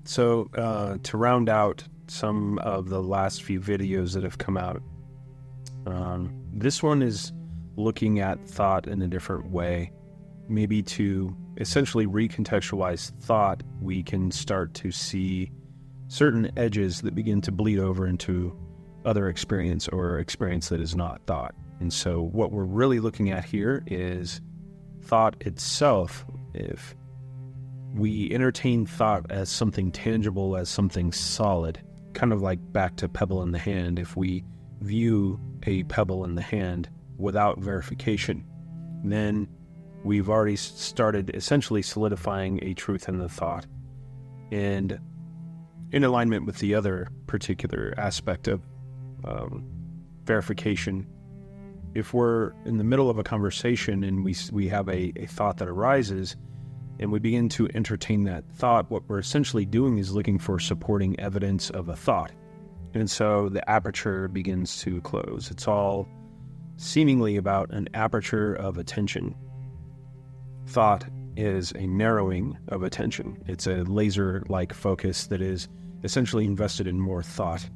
So to round out some of the last few videos that have come out, this one is looking at thought in a different way. Maybe to essentially recontextualize thought, we can start to see certain edges that begin to bleed over into other experience or experience that is not thought. And so what we're really looking at here is thought itself. If we entertain thought as something tangible, as something solid, kind of like back to pebble in the hand, if we view a pebble in the hand without verification, then we've already started essentially solidifying a truth in the thought. And in alignment with the other particular aspect of verification, if we're in the middle of a conversation and we have a thought that arises and we begin to entertain that thought, what we're essentially doing is looking for supporting evidence of a thought. And so the aperture begins to close. It's all seemingly about an aperture of attention. Thought is a narrowing of attention. It's a laser-like focus that is essentially invested in more thought.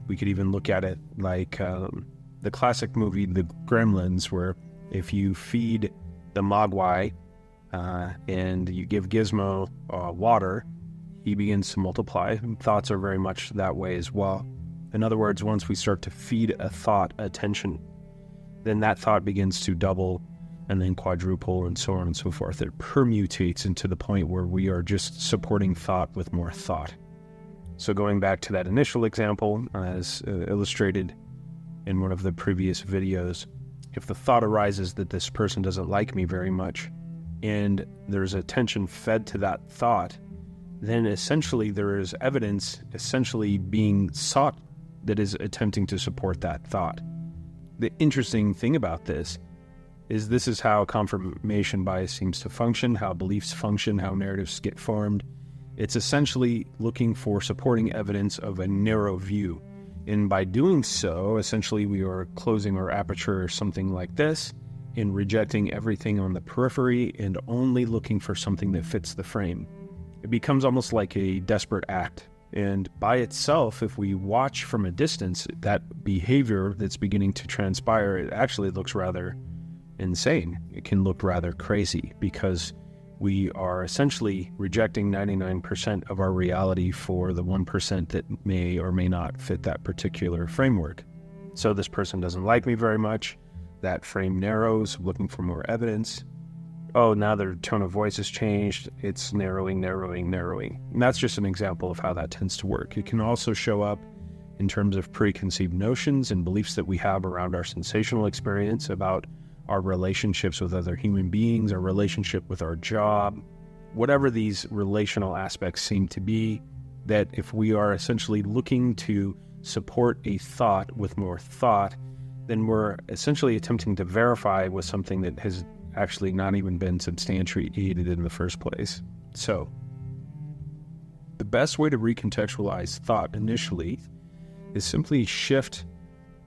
We could even look at it like the classic movie, The Gremlins, where if you feed the Mogwai and you give Gizmo water, he begins to multiply. Thoughts are very much that way as well. In other words, once we start to feed a thought attention, then that thought begins to double and then quadruple and so on and so forth. It permutates into the point where we are just supporting thought with more thought. So going back to that initial example, as illustrated in one of the previous videos, if the thought arises that this person doesn't like me very much, and there's attention fed to that thought, then essentially there is evidence essentially being sought that is attempting to support that thought. The interesting thing about this is how confirmation bias seems to function, how beliefs function, how narratives get formed. It's essentially looking for supporting evidence of a narrow view. And by doing so, essentially we are closing our aperture or something like this and rejecting everything on the periphery and only looking for something that fits the frame. It becomes almost like a desperate act. And by itself, if we watch from a distance, that behavior that's beginning to transpire, it actually looks rather insane. It can look rather crazy because we are essentially rejecting 99% of our reality for the 1% that may or may not fit that particular framework. So this person doesn't like me very much. That frame narrows, looking for more evidence. Oh, now their tone of voice has changed. It's narrowing. And that's just an example of how that tends to work. It can also show up in terms of preconceived notions and beliefs that we have around our sensational experience, about our relationships with other human beings, our relationship with our job, whatever these relational aspects seem to be, that if we are essentially looking to support a thought with more thought, then we're essentially attempting to verify with something that has actually not even been substantiated in the first place. So, the best way to recontextualize thought initially is simply shift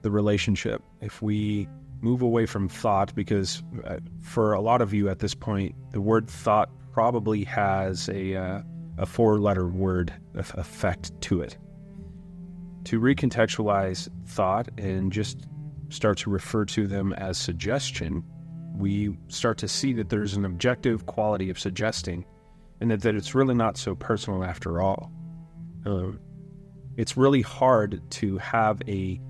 the relationship. If we move away from thought, because for a lot of you at this point, the word thought probably has a four-letter word effect to it. To recontextualize thought and just start to refer to them as suggestion, we start to see that there's an objective quality of suggesting, and that it's really not so personal after all. It's really hard to have a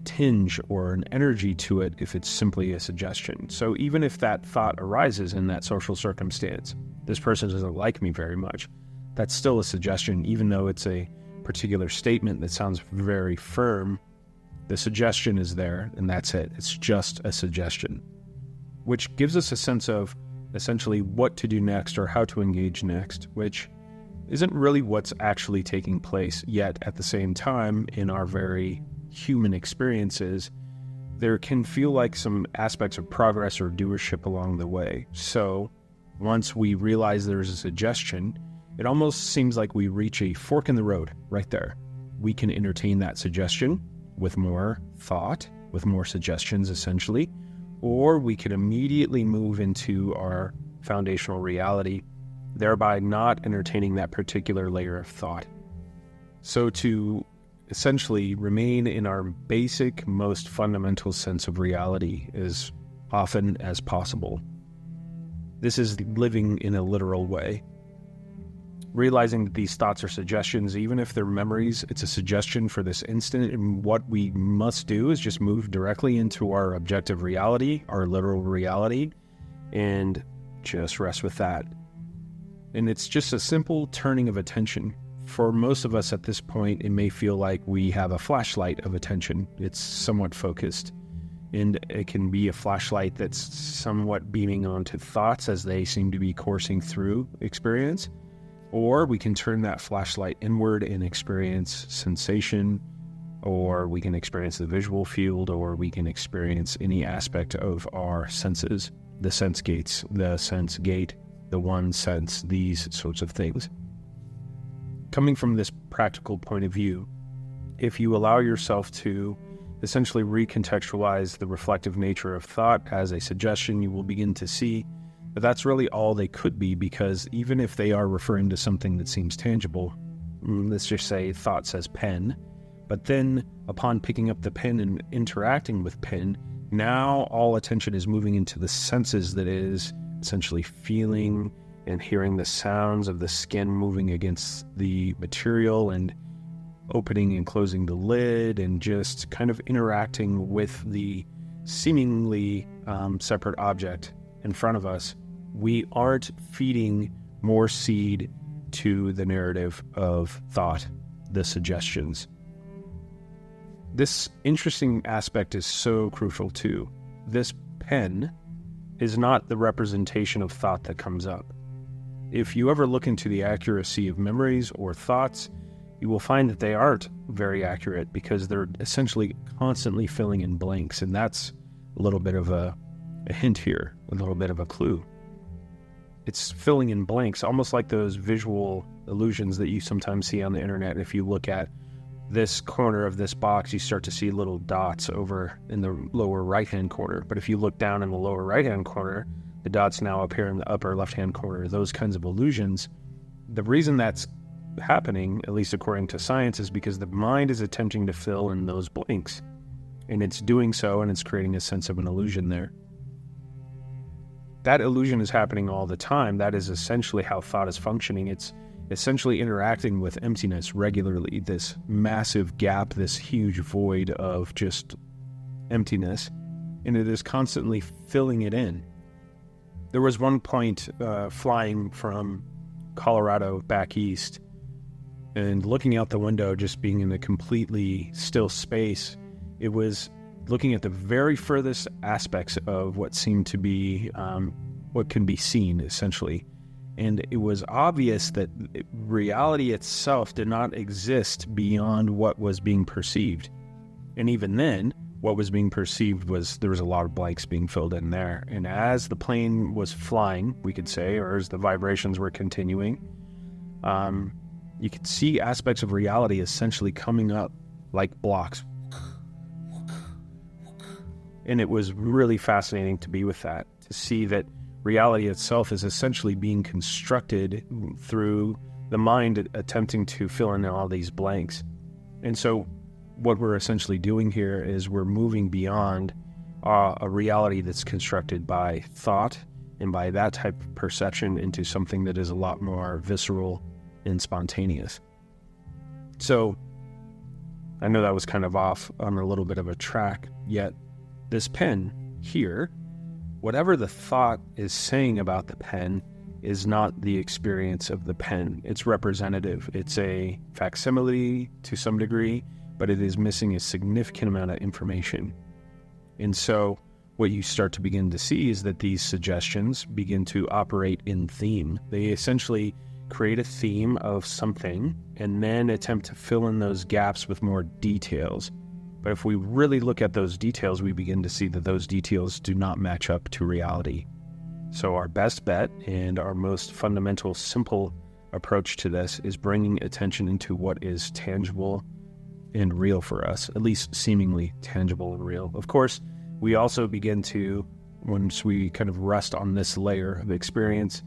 tinge or an energy to it if it's simply a suggestion. So even if that thought arises in that social circumstance, this person doesn't like me very much, that's still a suggestion, even though it's a particular statement that sounds very firm. The suggestion is there, and that's it. It's just a suggestion, which gives us a sense of essentially what to do next or how to engage next, which isn't really what's actually taking place. Yet at the same time, in our very human experiences, there can feel like some aspects of progress or doership along the way. So once we realize there's a suggestion, it almost seems like we reach a fork in the road right there. We can entertain that suggestion with more thought, with more suggestions essentially, or we can immediately move into our foundational reality thereby not entertaining that particular layer of thought. So to essentially remain in our basic, most fundamental sense of reality as often as possible. This is living in a literal way. Realizing that these thoughts are suggestions, even if they're memories, it's a suggestion for this instant, and what we must do is just move directly into our objective reality, our literal reality, and just rest with that. And it's just a simple turning of attention. For most of us at this point, it may feel like we have a flashlight of attention. It's somewhat focused, and it can be a flashlight that's somewhat beaming onto thoughts as they seem to be coursing through experience. Or we can turn that flashlight inward and experience sensation, or we can experience the visual field, or we can experience any aspect of our senses, the sense gates, the sense gate, the one sense, these sorts of things. Coming from this practical point of view, if you allow yourself to essentially recontextualize the reflective nature of thought as a suggestion, you will begin to see but that's really all they could be, because even if they are referring to something that seems tangible, let's just say thought says pen, but then upon picking up the pen and interacting with pen, now all attention is moving into the senses, that is essentially feeling and hearing the sounds of the skin moving against the material and opening and closing the lid and just kind of interacting with the seemingly separate object in front of us. We aren't feeding more seed to the narrative of thought, the suggestions. This interesting aspect is so crucial too. This pen is not the representation of thought that comes up. If you ever look into the accuracy of memories or thoughts, you will find that they aren't very accurate because they're essentially constantly filling in blanks, and that's a little bit of a hint here, a little bit of a clue. It's filling in blanks, almost like those visual illusions that you sometimes see on the internet. If you look at this corner of this box, you start to see little dots over in the lower right-hand corner. But if you look down in the lower right-hand corner, the dots now appear in the upper left-hand corner. Those kinds of illusions. The reason that's happening, at least according to science, is because the mind is attempting to fill in those blanks. And it's doing so, and it's creating a sense of an illusion there. That illusion is happening all the time. That is essentially how thought is functioning. It's essentially interacting with emptiness regularly, this massive gap, this huge void of just emptiness, and it is constantly filling it in. There was one point flying from Colorado back east and looking out the window, just being in a completely still space. It was looking at the very furthest aspects of what seemed to be what can be seen, essentially. And it was obvious that reality itself did not exist beyond what was being perceived. And even then, what was being perceived was there was a lot of blanks being filled in there. And as the plane was flying, we could say, or as the vibrations were continuing, you could see aspects of reality essentially coming up like blocks. And it was really fascinating to be with that, to see that reality itself is essentially being constructed through the mind attempting to fill in all these blanks. And so what we're essentially doing here is we're moving beyond a reality that's constructed by thought and by that type of perception into something that is a lot more visceral and spontaneous. So I know that was kind of off on a little bit of a track, yet this pen here, whatever the thought is saying about the pen is not the experience of the pen. It's representative. It's a facsimile to some degree, but it is missing a significant amount of information. And so what you start to begin to see is that these suggestions begin to operate in theme. They essentially create a theme of something and then attempt to fill in those gaps with more details. But if we really look at those details, we begin to see that those details do not match up to reality. So our best bet and our most fundamental, simple approach to this is bringing attention into what is tangible and real for us, at least seemingly tangible and real. Of course, we also begin to, once we kind of rest on this layer of experience,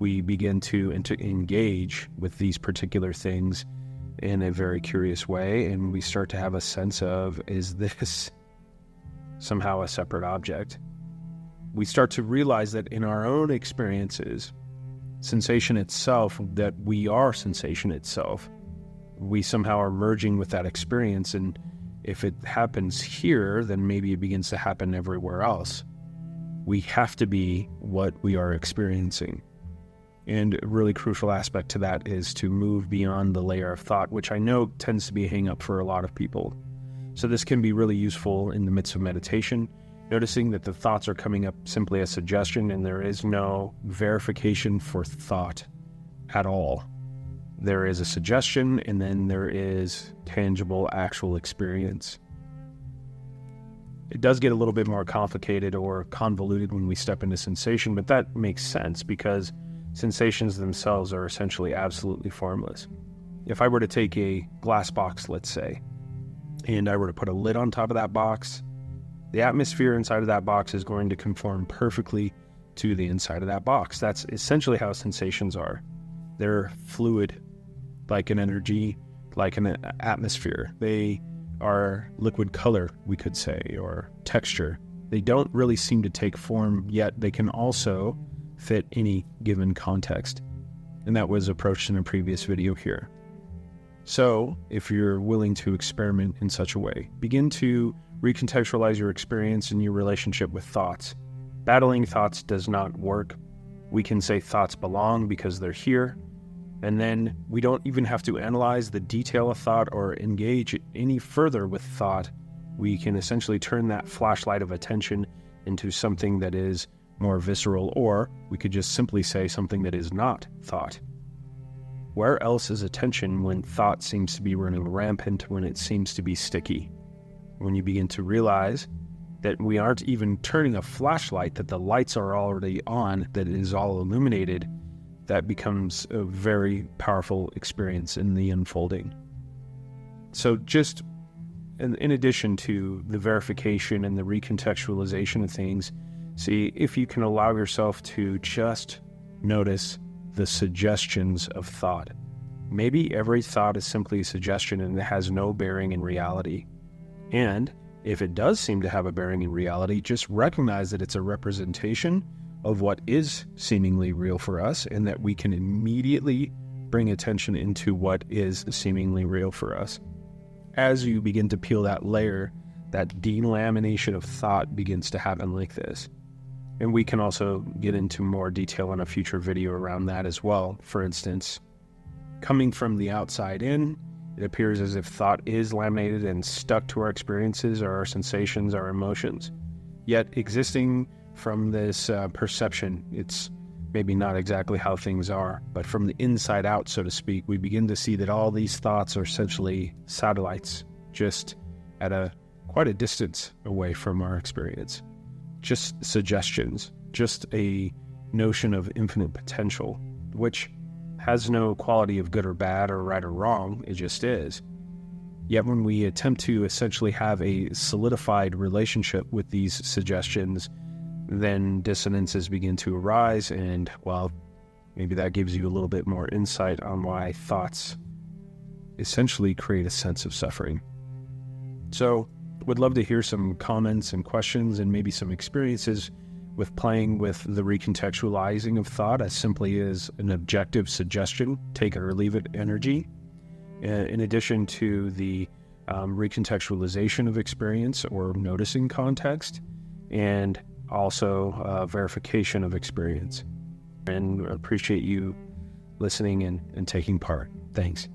we begin to engage with these particular things in a very curious way, and we start to have a sense of, is this somehow a separate object? We start to realize that in our own experiences, sensation itself, that we are sensation itself. We somehow are merging with that experience, and if it happens here, then maybe it begins to happen everywhere else. We have to be what we are experiencing. And a really crucial aspect to that is to move beyond the layer of thought, which I know tends to be a hang-up for a lot of people. So this can be really useful in the midst of meditation, noticing that the thoughts are coming up simply as suggestion, and there is no verification for thought at all. There is a suggestion, and then there is tangible, actual experience. It does get a little bit more complicated or convoluted when we step into sensation, but that makes sense because sensations themselves are essentially absolutely formless. If I were to take a glass box, let's say, and I were to put a lid on top of that box, the atmosphere inside of that box is going to conform perfectly to the inside of that box. That's essentially how sensations are. They're fluid, like an energy, like an atmosphere. They are liquid color, we could say, or texture. They don't really seem to take form, yet they can also fit any given context. And that was approached in a previous video here. So, if you're willing to experiment in such a way, begin to recontextualize your experience and your relationship with thoughts. Battling thoughts does not work. We can say thoughts belong because they're here, and then we don't even have to analyze the detail of thought or engage any further with thought. We can essentially turn that flashlight of attention into something that is more visceral, or we could just simply say something that is not thought. Where else is attention when thought seems to be running rampant, when it seems to be sticky? When you begin to realize that we aren't even turning a flashlight, that the lights are already on, that it is all illuminated, that becomes a very powerful experience in the unfolding. So just in addition to the verification and the recontextualization of things, see if you can allow yourself to just notice the suggestions of thought. Maybe every thought is simply a suggestion and it has no bearing in reality. And if it does seem to have a bearing in reality, just recognize that it's a representation of what is seemingly real for us, and that we can immediately bring attention into what is seemingly real for us. As you begin to peel that layer, that delamination of thought begins to happen like this. And we can also get into more detail in a future video around that as well. For instance, coming from the outside in, it appears as if thought is laminated and stuck to our experiences, or our sensations, our emotions. Yet existing from this perception, it's maybe not exactly how things are, but from the inside out, so to speak, we begin to see that all these thoughts are essentially satellites, just at quite a distance away from our experience. Just suggestions, just a notion of infinite potential, which has no quality of good or bad or right or wrong, it just is. Yet when we attempt to essentially have a solidified relationship with these suggestions, then dissonances begin to arise, and, well, maybe that gives you a little bit more insight on why thoughts essentially create a sense of suffering. So, would love to hear some comments and questions and maybe some experiences with playing with the recontextualizing of thought as simply as an objective suggestion, take it or leave it energy, in addition to the recontextualization of experience or noticing context, and also verification of experience. And appreciate you listening and taking part. Thanks.